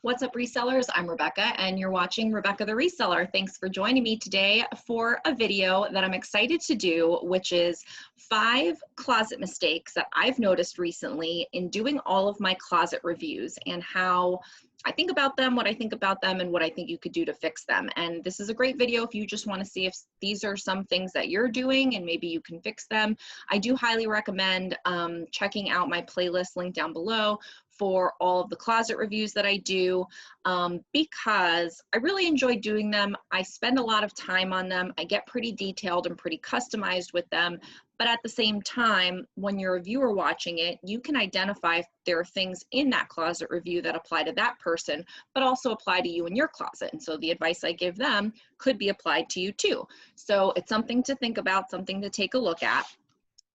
What's up, resellers? I'm Rebecca, and you're watching Rebecca the Reseller. Thanks for joining me today for a video that I'm excited to do, which is 5 closet mistakes that I've noticed recently in doing all of my closet reviews and how I think about them, what I think about them, and what I think you could do to fix them. And this is a great video if you just want to see if these are some things that you're doing and maybe you can fix them. I do highly recommend checking out my playlist link down below for all of the closet reviews that I do because I really enjoy doing them. I spend a lot of time on them. I get pretty detailed and pretty customized with them. But at the same time, when you're a viewer watching it, you can identify if there are things in that closet review that apply to that person, but also apply to you in your closet. And so the advice I give them could be applied to you too. So it's something to think about, something to take a look at.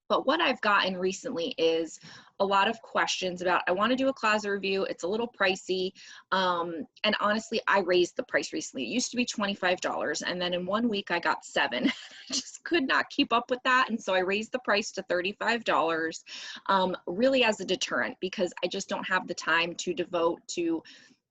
But what I've gotten recently is a lot of questions about, I want to do a closet review. It's a little pricey. And honestly, I raised the price recently. It used to be $25. And then in 1 week, I got 7. I just could not keep up with that. And so I raised the price to $35, really as a deterrent, because I just don't have the time to devote to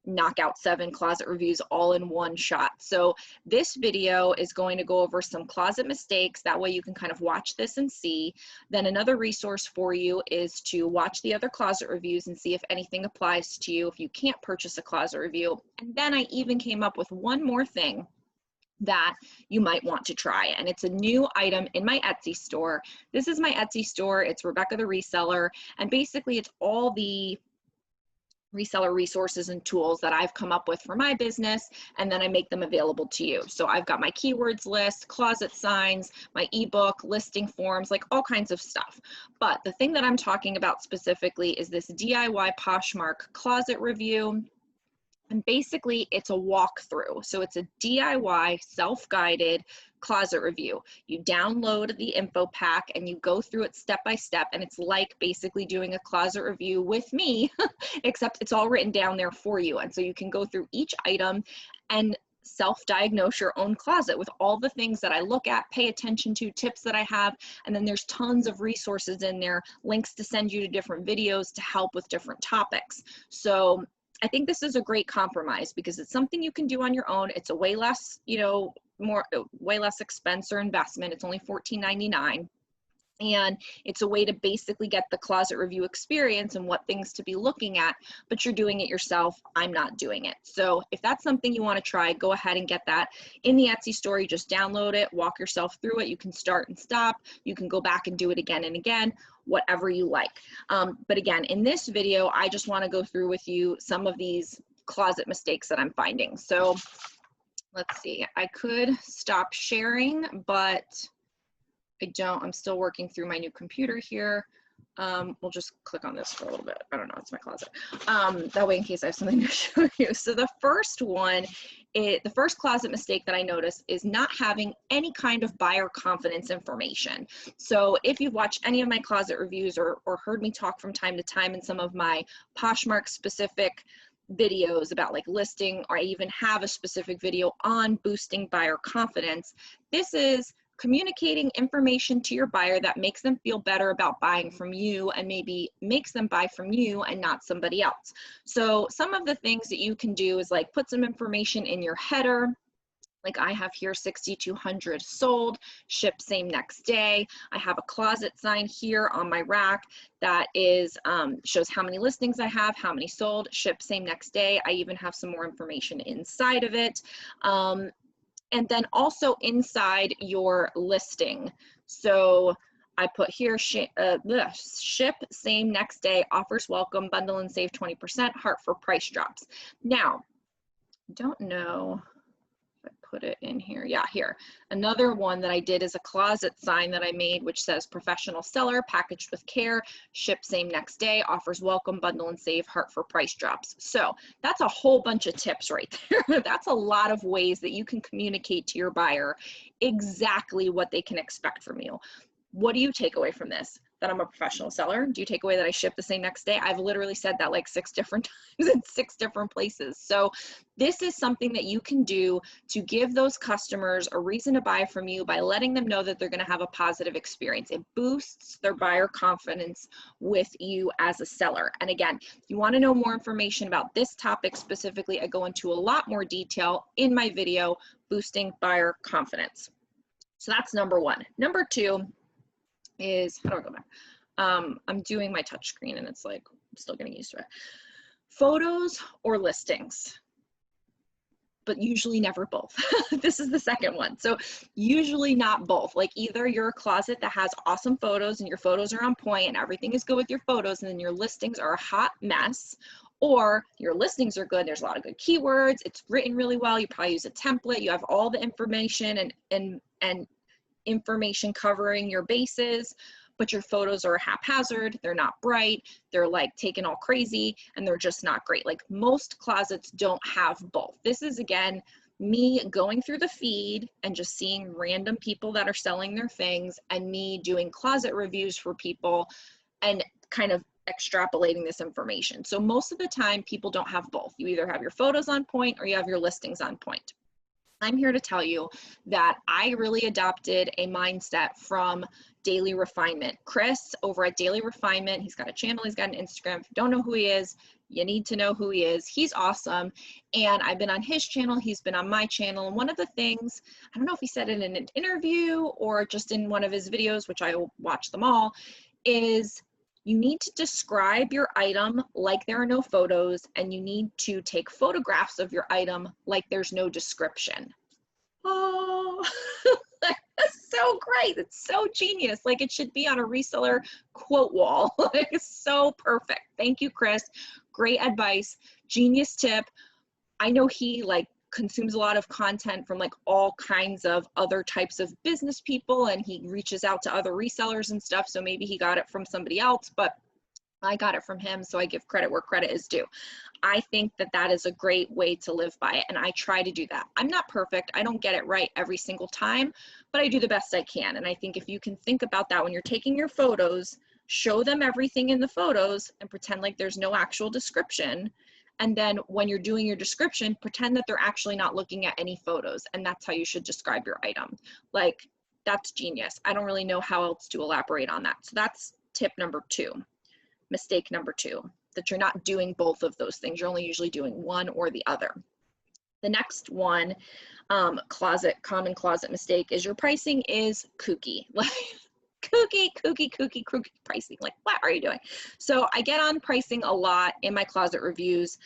knock out 7 closet reviews all in one shot. So this video is going to go over some closet mistakes. That way you can kind of watch this and see. Then another resource for you is to watch the other closet reviews and see if anything applies to you if you can't purchase a closet review. And then I even came up with one more thing that you might want to try, and it's a new item in my Etsy store. This is my Etsy store. It's Rebecca the Reseller, and basically it's all the reseller resources and tools that I've come up with for my business, and then I make them available to you. So I've got my keywords list, closet signs, my ebook, listing forms, like all kinds of stuff. But the thing that I'm talking about specifically is this DIY Poshmark closet review. And basically it's a walkthrough. So it's a DIY self-guided closet review. You download the info pack and you go through it step by step. And it's like basically doing a closet review with me, except it's all written down there for you. And so you can go through each item and self-diagnose your own closet with all the things that I look at, pay attention to, tips that I have. And then there's tons of resources in there, links to send you to different videos to help with different topics. So I think this is a great compromise because it's something you can do on your own. It's a way less, way less expense or investment. It's only $14.99. And it's a way to basically get the closet review experience and what things to be looking at, but you're doing it yourself. I'm not doing it. So if that's something you want to try, go ahead and get that in the Etsy store. You just download it, walk yourself through it. You can start and stop. You can go back and do it again and again, whatever you like. But again, in this video, I just want to go through with you some of these closet mistakes that I'm finding. So let's see, I could stop sharing, but I'm still working through my new computer here. We'll just click on this for a little bit. I don't know, it's my closet. That way in case I have something to show you. So the first one, the first closet mistake that I noticed is not having any kind of buyer confidence information. So if you've watched any of my closet reviews or heard me talk from time to time in some of my Poshmark specific videos about like listing, or I even have a specific video on boosting buyer confidence, this is communicating information to your buyer that makes them feel better about buying from you and maybe makes them buy from you and not somebody else. So some of the things that you can do is like put some information in your header. Like I have here 6,200 sold, ship same next day. I have a closet sign here on my rack that is shows how many listings I have, how many sold, ship same next day. I even have some more information inside of it. And then also inside your listing. So I put here, ship same next day, offers welcome, bundle and save 20%, heart for price drops. Now, don't know if I put it in here. Yeah, here. Another one that I did is a closet sign that I made, which says professional seller, packaged with care, ship same next day, offers welcome, bundle and save, heart for price drops. So that's a whole bunch of tips right there. That's a lot of ways that you can communicate to your buyer exactly what they can expect from you. What do you take away from this? that I'm a professional seller? Do you take away that I ship the same next day? I've literally said that like 6 different times in 6 different places. So this is something that you can do to give those customers a reason to buy from you by letting them know that they're going to have a positive experience. It boosts their buyer confidence with you as a seller. And again, if you want to know more information about this topic specifically, I go into a lot more detail in my video, boosting buyer confidence. So that's number 1. Number 2 is, how do I go back? I'm doing my touch screen and it's like, I'm still getting used to it. Photos or listings, but usually never both. This is the second one. So usually not both. Like either you're a closet that has awesome photos and your photos are on point and everything is good with your photos, and then your listings are a hot mess, or your listings are good, there's a lot of good keywords, it's written really well, you probably use a template, you have all the information and information covering your bases, but your photos are haphazard, they're not bright, they're like taken all crazy, and they're just not great. Like most closets don't have both. This is, again, me going through the feed and just seeing random people that are selling their things, and me doing closet reviews for people and kind of extrapolating this information. So most of the time people don't have both. You either have your photos on point or you have your listings on point. I'm here to tell you that I really adopted a mindset from Daily Refinement. Chris over at Daily Refinement, he's got a channel, he's got an Instagram. If you don't know who he is, you need to know who he is. He's awesome. And I've been on his channel, he's been on my channel. And one of the things, I don't know if he said it in an interview or just in one of his videos, which I watch them all, is you need to describe your item like there are no photos, and you need to take photographs of your item like there's no description. Oh, that's so great. It's so genius. Like it should be on a reseller quote wall. It's so perfect. Thank you, Chris. Great advice. Genius tip. I know he like consumes a lot of content from like all kinds of other types of business people, and he reaches out to other resellers and stuff. So maybe he got it from somebody else, but I got it from him. So I give credit where credit is due. I think that that is a great way to live by it. And I try to do that. I'm not perfect. I don't get it right every single time, but I do the best I can. And I think if you can think about that when you're taking your photos, show them everything in the photos and pretend like there's no actual description. And then when you're doing your description, pretend that they're actually not looking at any photos. And that's how you should describe your item. Like, that's genius. I don't really know how else to elaborate on that. So that's tip number 2, mistake number 2, that you're not doing both of those things. You're only usually doing one or the other. The next one, common closet mistake, is your pricing is kooky. Like, kooky pricing. Like, what are you doing? So I get on pricing a lot in my closet reviews,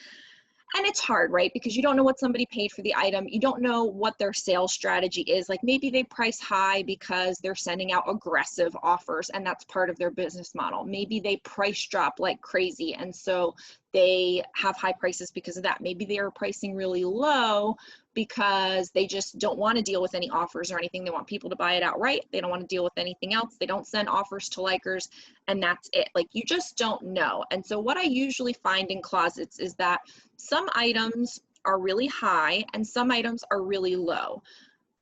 and it's hard, right? Because you don't know what somebody paid for the item. You don't know what their sales strategy is. Like maybe they price high because they're sending out aggressive offers and that's part of their business model. Maybe they price drop like crazy, and so they have high prices because of that. Maybe they are pricing really low because they just don't want to deal with any offers or anything. They want people to buy it outright. They don't want to deal with anything else. They don't send offers to likers, and that's it. Like, you just don't know. And so what I usually find in closets is that some items are really high and some items are really low.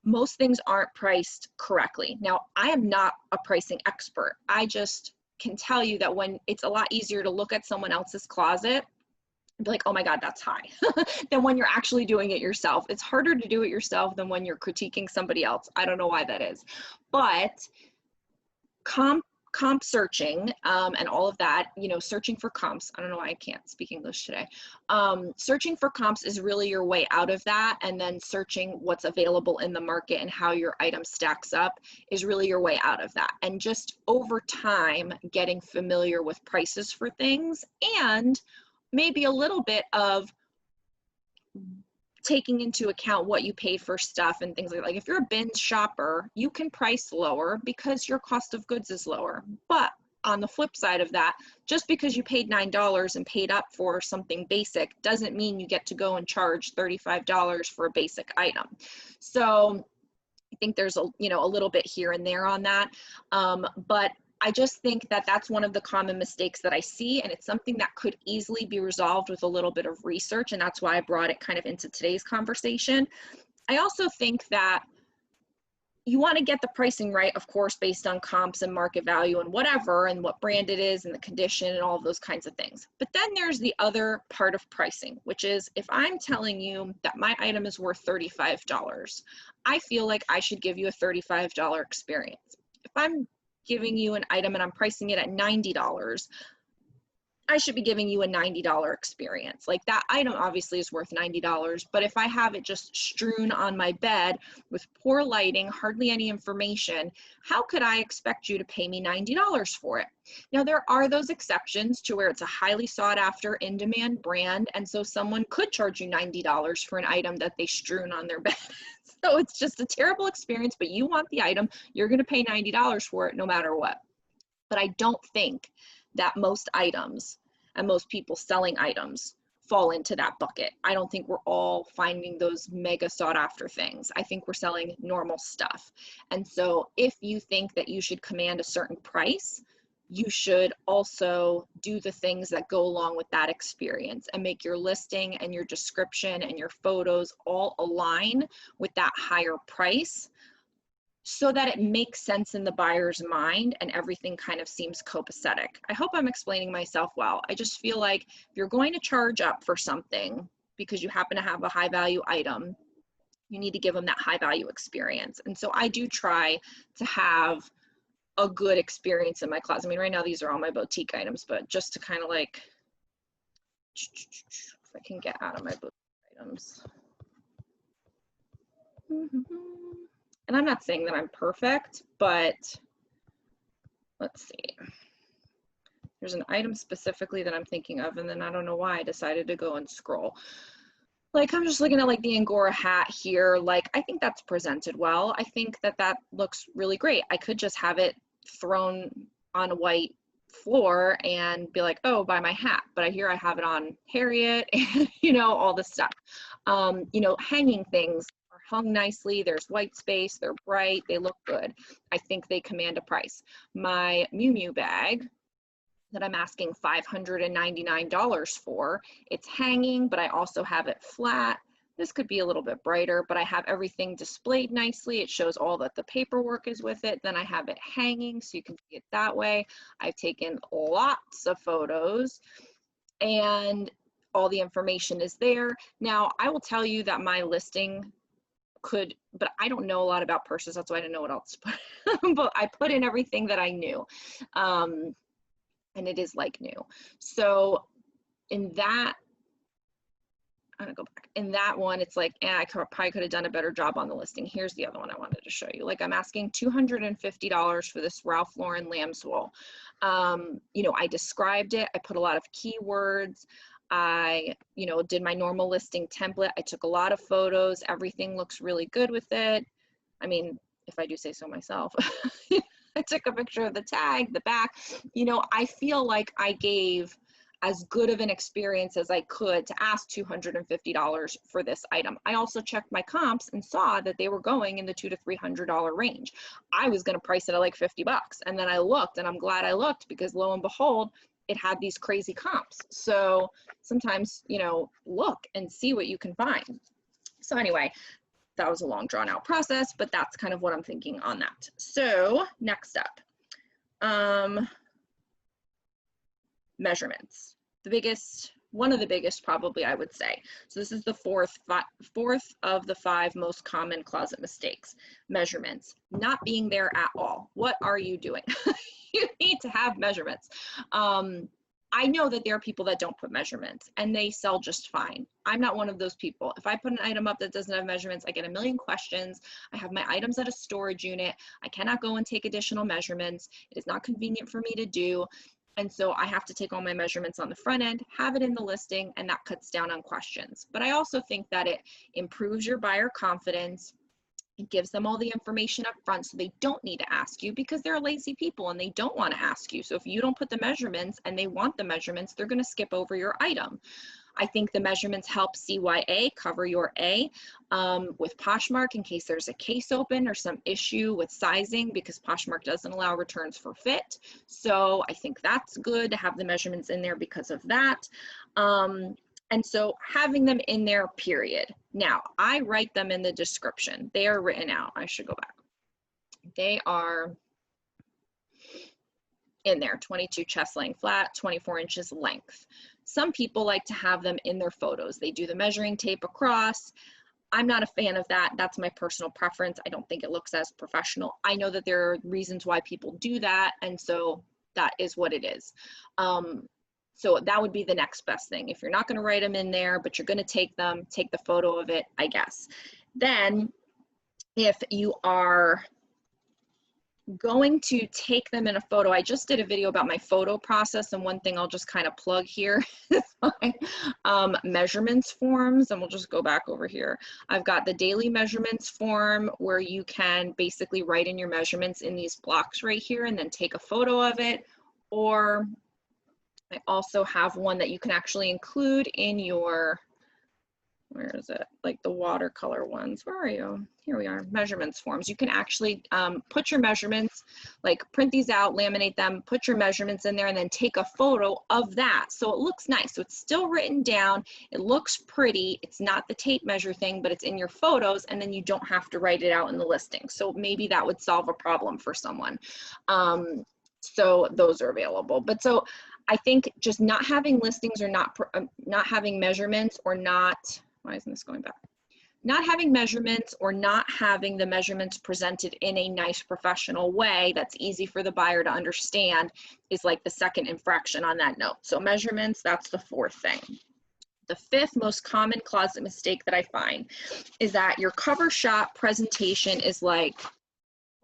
Most things aren't priced correctly. Now, I am not a pricing expert. I just can tell you that when it's a lot easier to look at someone else's closet and be like, oh my God, that's high, than when you're actually doing it yourself. It's harder to do it yourself than when you're critiquing somebody else. I don't know why that is. But comp searching and all of that, you know, searching for comps. I don't know why I can't speak English today. Searching for comps is really your way out of that. And then searching what's available in the market and how your item stacks up is really your way out of that. And just over time, getting familiar with prices for things, and maybe a little bit of taking into account what you paid for stuff and things like that. Like if you're a bin shopper, you can price lower because your cost of goods is lower. But on the flip side of that, just because you paid $9 and paid up for something basic doesn't mean you get to go and charge $35 for a basic item. So I think there's a little bit here and there on that. But I just think that that's one of the common mistakes that I see, and it's something that could easily be resolved with a little bit of research, and that's why I brought it kind of into today's conversation. I also think that you want to get the pricing right, of course, based on comps and market value and whatever, and what brand it is and the condition and all of those kinds of things. But then there's the other part of pricing, which is if I'm telling you that my item is worth $35, I feel like I should give you a $35 experience. If I'm giving you an item and I'm pricing it at $90, I should be giving you a $90 experience. Like, that item obviously is worth $90, but if I have it just strewn on my bed with poor lighting, hardly any information, how could I expect you to pay me $90 for it? Now, there are those exceptions to where it's a highly sought after in-demand brand, and so someone could charge you $90 for an item that they strewn on their bed. So it's just a terrible experience, but you want the item, you're gonna pay $90 for it no matter what. But I don't think that most items and most people selling items fall into that bucket. I don't think we're all finding those mega sought after things. I think we're selling normal stuff. And so if you think that you should command a certain price, you should also do the things that go along with that experience and make your listing and your description and your photos all align with that higher price, so that it makes sense in the buyer's mind and everything kind of seems copacetic. I hope I'm explaining myself well. I just feel like if you're going to charge up for something because you happen to have a high value item, you need to give them that high value experience. And so I do try to have a good experience in my closet. I mean, right now these are all my boutique items, but just to kind of like, if I can get out of my boutique items. And I'm not saying that I'm perfect, but let's see. There's an item specifically that I'm thinking of, and then I don't know why I decided to go and scroll. Like, I'm just looking at like the Angora hat here. Like, I think that's presented well. I think that that looks really great. I could just have it thrown on a white floor and be like, oh, buy my hat. But I hear I have it on Harriet and, you know, all this stuff. You know, hanging things hung nicely, there's white space, they're bright, they look good. I think they command a price. My Miu Miu bag that I'm asking $599 for, it's hanging, but I also have it flat. This could be a little bit brighter, but I have everything displayed nicely. It shows all that the paperwork is with it. Then I have it hanging so you can see it that way. I've taken lots of photos and all the information is there. Now, I will tell you that my listing could, but I don't know a lot about purses. That's why I didn't know what else to put. But I put in everything that I knew. And it is like new. So in that, I'm gonna go back. In that one, it's like, I probably could have done a better job on the listing. Here's the other one I wanted to show you. Like, I'm asking $250 for this Ralph Lauren lamb's wool. You know, I described it. I put a lot of keywords. I, you know, did my normal listing template. I took a lot of photos. Everything looks really good with it. I mean, if I do say so myself. I took a picture of the tag, the back. You know, I feel like I gave as good of an experience as I could to ask $250 for this item. I also checked my comps and saw that they were going in the $200 to $300 range. I was going to price it at like 50 bucks. And then I looked, and I'm glad I looked, because lo and behold, it had these crazy comps. So sometimes, you know, look and see what you can find. So anyway, that was a long drawn out process, but that's kind of what I'm thinking on that. So next up, measurements. One of the biggest probably, I would say. So this is the fourth of the 5 most common closet mistakes. Measurements, not being there at all. What are you doing? You need to have measurements. I know that there are people that don't put measurements and they sell just fine. I'm not one of those people. If I put an item up that doesn't have measurements, I get a million questions. I have my items at a storage unit. I cannot go and take additional measurements. It is not convenient for me to do. And so I have to take all my measurements on the front end, have it in the listing, and that cuts down on questions. But I also think that it improves your buyer confidence. It gives them all the information up front so they don't need to ask you, because they're lazy people and they don't want to ask you. So if you don't put the measurements and they want the measurements, they're going to skip over your item. I think the measurements help CYA, cover your A, with Poshmark in case there's a case open or some issue with sizing, because Poshmark doesn't allow returns for fit. So I think that's good to have the measurements in there because of that. And so having them in there, period. Now, I write them in the description. They are written out. I should go back. They are in there, 22 chest laying flat, 24 inches length. Some people like to have them in their photos. They do the measuring tape across. I'm not a fan of that. That's my personal preference. I don't think it looks as professional. I know that there are reasons why people do that, and so that is what it is. So that would be the next best thing. If you're not going to write them in there, but you're going to take them, take the photo of it, I guess. Then if you are going to take them in a photo, I just did a video about my photo process, and one thing I'll just kind of plug here is my measurements forms, and we'll just go back over here. I've got the daily measurements form where you can basically write in your measurements in these blocks right here and then take a photo of it, or I also have one that you can actually include in your, where is it? Like the watercolor ones. Where are you? Here we are, measurements forms. You can actually put your measurements, like print these out, laminate them, put your measurements in there, and then take a photo of that. So it looks nice. So it's still written down. It looks pretty. It's not the tape measure thing, but it's in your photos, and then you don't have to write it out in the listing. So maybe that would solve a problem for someone. So those are available. But so I think just not having listings or not having measurements or not, why isn't this going back? Not having measurements or not having the measurements presented in a nice professional way that's easy for the buyer to understand is like the second infraction on that note. So measurements, that's the fourth thing. The fifth most common closet mistake that I find is that your cover shot presentation is like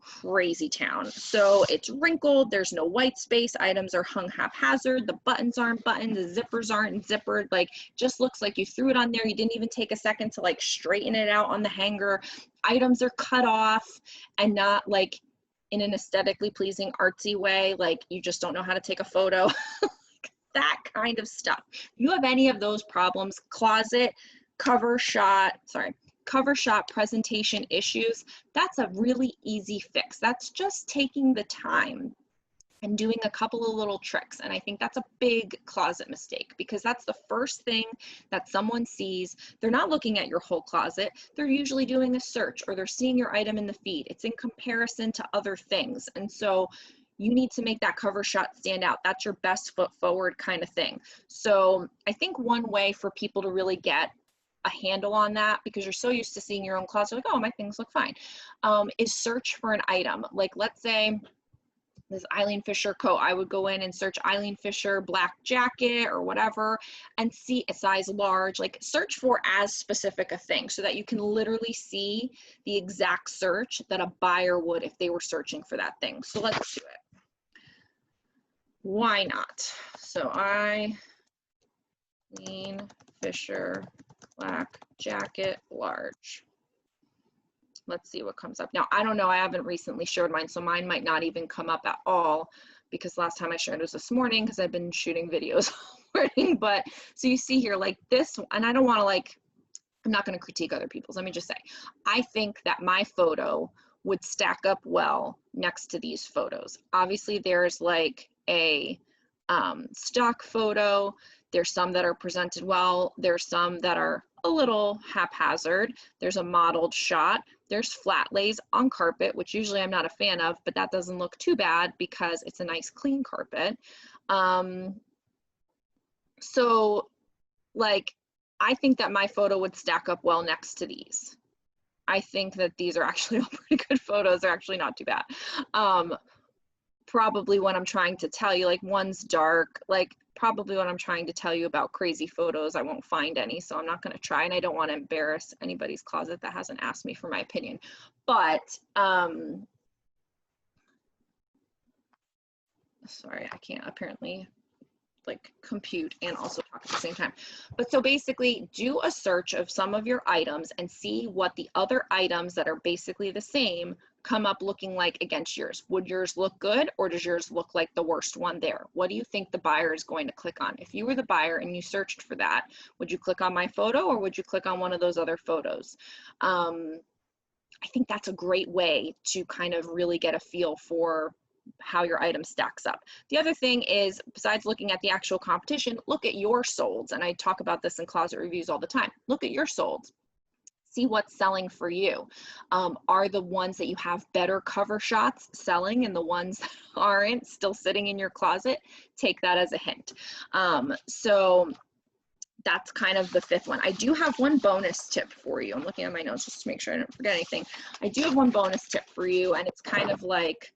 crazy town. So it's wrinkled, there's no white space, items are hung haphazard, the buttons aren't buttoned, the zippers aren't zippered, like just looks like you threw it on there, you didn't even take a second to like straighten it out on the hanger. Items are cut off and not like in an aesthetically pleasing artsy way, like you just don't know how to take a photo. That kind of stuff. If you have any of those problems, closet, cover shot presentation issues, that's a really easy fix. That's just taking the time and doing a couple of little tricks. And I think that's a big closet mistake because that's the first thing that someone sees. They're not looking at your whole closet. They're usually doing a search or they're seeing your item in the feed. It's in comparison to other things. And so you need to make that cover shot stand out. That's your best foot forward kind of thing. So I think one way for people to really get a handle on that, because you're so used to seeing your own closet, like, oh, my things look fine, is search for an item. Like, let's say this Eileen Fisher coat, I would go in and search Eileen Fisher black jacket or whatever and see a size large, like search for as specific a thing so that you can literally see the exact search that a buyer would if they were searching for that thing. So let's do it. Why not? So Eileen Fisher black jacket large. Let's see what comes up. Now, I don't know, I haven't recently shared mine, so mine might not even come up at all because last time I shared was this morning because I've been shooting videos all morning. But so you see here, like this, and I don't want to like, I'm not going to critique other people's. Let me just say, I think that my photo would stack up well next to these photos. Obviously, there's like a stock photo. There's some that are presented well. There's some that are a little haphazard. There's a modeled shot. There's flat lays on carpet, which usually I'm not a fan of, but that doesn't look too bad because it's a nice clean carpet. So like, I think that my photo would stack up well next to these. I think that these are actually all pretty good photos. They're actually not too bad. Probably what I'm trying to tell you, like one's dark, like probably what I'm trying to tell you about crazy photos, I won't find any, so I'm not going to try, and I don't want to embarrass anybody's closet that hasn't asked me for my opinion. But sorry, I can't apparently like compute and also talk at the same time. But so basically do a search of some of your items and see what the other items that are basically the same come up looking like against yours. Would yours look good or does yours look like the worst one there? What do you think the buyer is going to click on? If you were the buyer and you searched for that, would you click on my photo or would you click on one of those other photos? I think that's a great way to kind of really get a feel for how your item stacks up. The other thing is, besides looking at the actual competition, look at your solds. And I talk about this in closet reviews all the time. Look at your solds. See what's selling for you. Are the ones that you have better cover shots selling, and the ones that aren't still sitting in your closet? Take that as a hint. So that's kind of the fifth one. I do have one bonus tip for you. I'm looking at my notes just to make sure I don't forget anything. I do have one bonus tip for you, and it's kind of like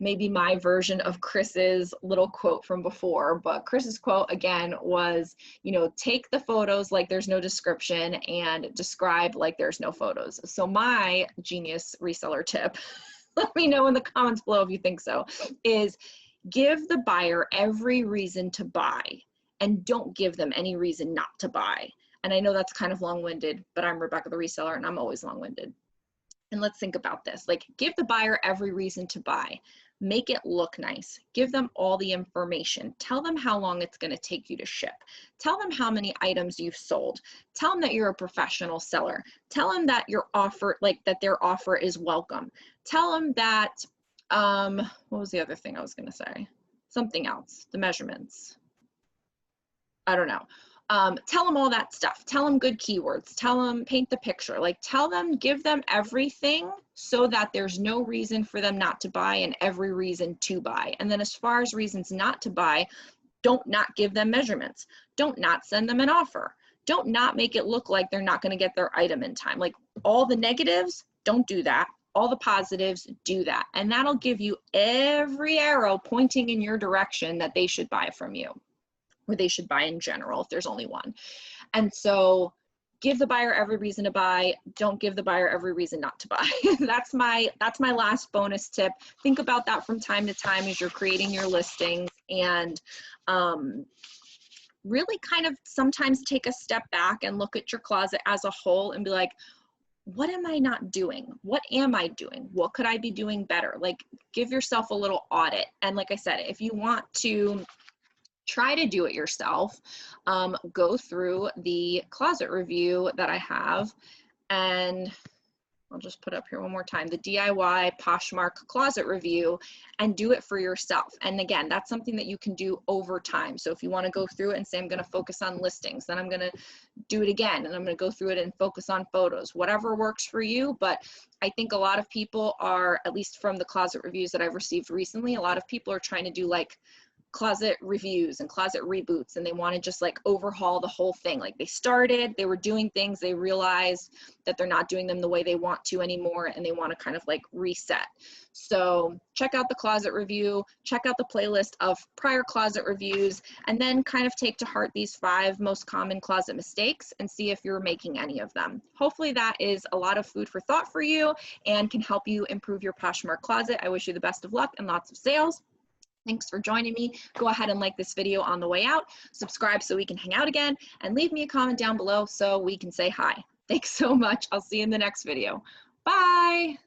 maybe my version of Chris's little quote from before, but Chris's quote again was, you know, take the photos like there's no description and describe like there's no photos. So my genius reseller tip, let me know in the comments below if you think so, is give the buyer every reason to buy and don't give them any reason not to buy. And I know that's kind of long-winded, but I'm Rebecca the reseller and I'm always long-winded. And let's think about this. Like, give the buyer every reason to buy. Make it look nice. Give them all the information. Tell them how long it's going to take you to ship. Tell them how many items you've sold. Tell them that you're a professional seller. Tell them that your offer, like that their offer is welcome. Tell them that, what was the other thing I was going to say? Something else, the measurements. I don't know. Tell them all that stuff. Tell them good keywords. Tell them, paint the picture. Like, tell them, give them everything so that there's no reason for them not to buy and every reason to buy. And then as far as reasons not to buy, don't not give them measurements. Don't not send them an offer. Don't not make it look like they're not going to get their item in time. Like, all the negatives, don't do that. All the positives, do that. And that'll give you every arrow pointing in your direction that they should buy from you, or they should buy in general if there's only one. And so give the buyer every reason to buy. Don't give the buyer every reason not to buy. That's my last bonus tip. Think about that from time to time as you're creating your listings, and really kind of sometimes take a step back and look at your closet as a whole and be like, what am I not doing? What am I doing? What could I be doing better? Like, give yourself a little audit. And like I said, if you want to try to do it yourself, go through the closet review that I have, and I'll just put up here one more time, the DIY Poshmark closet review, and do it for yourself. And again, that's something that you can do over time. So if you want to go through it and say, I'm going to focus on listings, then I'm going to do it again, and I'm going to go through it and focus on photos, whatever works for you. But I think a lot of people are, at least from the closet reviews that I've received recently, a lot of people are trying to do like closet reviews and closet reboots, and they want to just like overhaul the whole thing. Like, they were doing things, they realized that they're not doing them the way they want to anymore, and they want to kind of like reset. So check out the closet review, check out the playlist of prior closet reviews, and then kind of take to heart these 5 most common closet mistakes and see if you're making any of them. Hopefully that is a lot of food for thought for you and can help you improve your Poshmark closet. I wish you the best of luck and lots of sales. Thanks for joining me. Go ahead and like this video on the way out, subscribe so we can hang out again, and leave me a comment down below so we can say hi. Thanks so much. I'll see you in the next video. Bye.